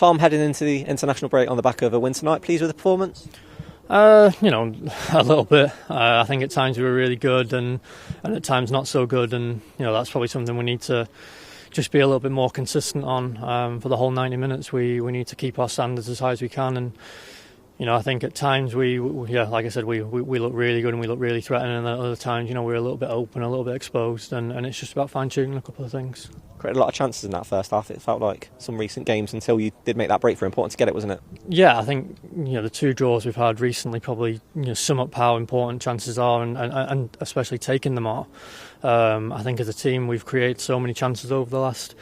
Tom, heading into the international break on the back of a win tonight, pleased with the performance? A little bit. I think at times we were really good and at times not so good, and that's probably something we need to just be a little bit more consistent on for the whole 90 minutes. We need to keep our standards as high as we can, and I think at times we like I said, we look really good and we look really threatening, and at other times we're a little bit open, a little bit exposed, and it's just about fine-tuning a couple of things. Created a lot of chances in that first half. It felt like some recent games until you did make that breakthrough. Important to get it, wasn't it? Yeah, I think the 2 draws we've had recently probably sum up how important chances are, and especially taking them are. I think as a team we've created so many chances over the last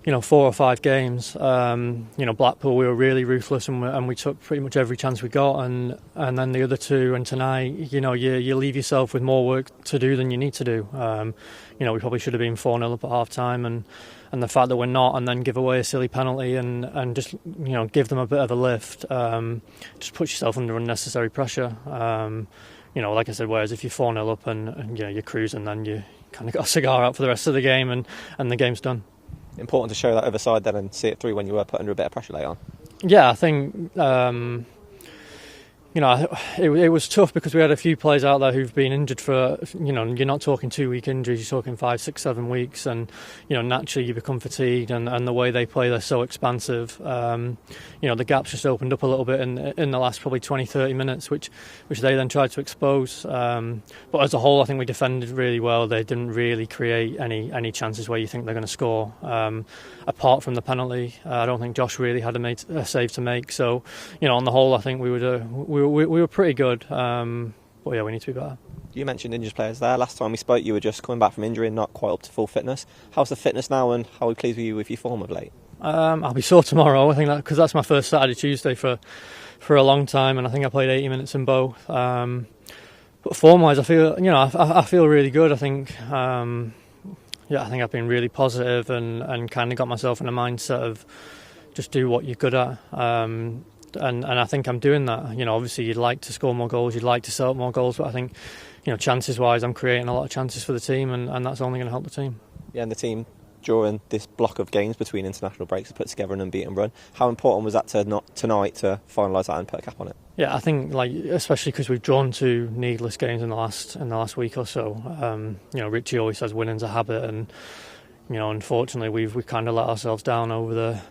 4 or 5 games. Blackpool, we were really ruthless and we took pretty much every chance we got, and then the other 2, and tonight you leave yourself with more work to do than you need to do. We probably should have been 4-0 up at half time, and the fact that we're not, and then give away a silly penalty and just give them a bit of a lift, just puts yourself under unnecessary pressure. Like I said, whereas if you're 4-0 up and you're cruising, then you kind of got a cigar out for the rest of the game, and the game's done. Important to show that other side then and see it through when you were put under a bit of pressure late on. Yeah, I think it was tough because we had a few players out there who've been injured for, you're not talking 2-week injuries, you're talking 5, 6, 7 weeks, and naturally you become fatigued, and the way they play, they're so expansive. The gaps just opened up a little bit in the last probably 20-30 minutes, which they then tried to expose. But as a whole, I think we defended really well. They didn't really create any chances where you think they're going to score. Apart from the penalty, I don't think Josh really had a save to make. So, on the whole, I think we were pretty good. But yeah, we need to be better. You mentioned injured players there. Last time we spoke, you were just coming back from injury and not quite up to full fitness. How's the fitness now, and how pleased were you with your form of late? I'll be sore tomorrow. I think because that's my first Saturday, Tuesday for a long time, and I think I played 80 minutes in both. But form-wise, I feel I feel really good. I think I think I've been really positive and kind of got myself in a mindset of just do what you're good at. And I think I'm doing that. Obviously you'd like to score more goals, you'd like to set up more goals, but I think, chances-wise, I'm creating a lot of chances for the team, and that's only going to help the team. Yeah, and the team, during this block of games between international breaks, put together an unbeaten run. How important was that tonight to finalise that and put a cap on it? Yeah, I think especially because we've drawn 2 needless games in the last week or so. Richie always says winning's a habit, and unfortunately we've kind of let ourselves down over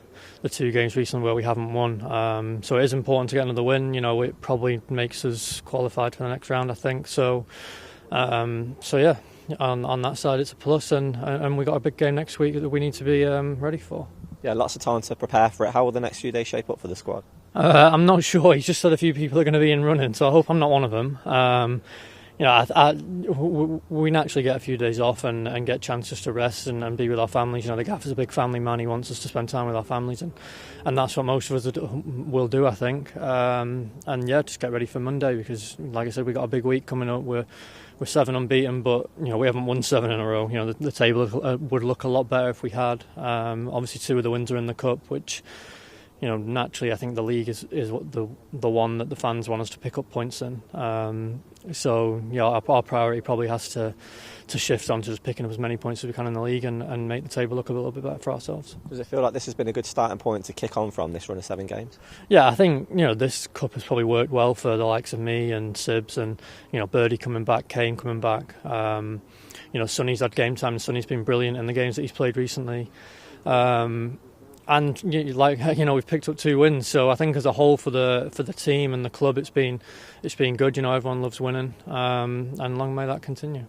the 2 games recently where we haven't won. So it is important to get another win. It probably makes us qualified for the next round, I think. So yeah, on that side it's a plus, and we got a big game next week that we need to be ready for. Yeah, lots of time to prepare for it. How will the next few days shape up for the squad? I'm not sure. He's just said a few people are going to be in running, so I hope I'm not one of them. We naturally get a few days off and get chances to rest and be with our families. The gaffer's a big family man. He wants us to spend time with our families, and that's what most of us will do, I think. Just get ready for Monday, because, like I said, we got a big week coming up. We're 7 unbeaten, but we haven't won 7 in a row. The table would look a lot better if we had. Obviously, 2 of the wins are in the cup, which, naturally, I think the league is the one that the fans want us to pick up points in. Our priority probably has to shift on to just picking up as many points as we can in the league and make the table look a little bit better for ourselves. Does it feel like this has been a good starting point to kick on from, this run of 7 games? Yeah, I think this cup has probably worked well for the likes of me and Sibs and Birdie coming back, Kane coming back. Sonny's had game time, and Sonny's been brilliant in the games that he's played recently. And we've picked up 2 wins, so I think as a whole for the team and the club, it's been good. Everyone loves winning, and long may that continue.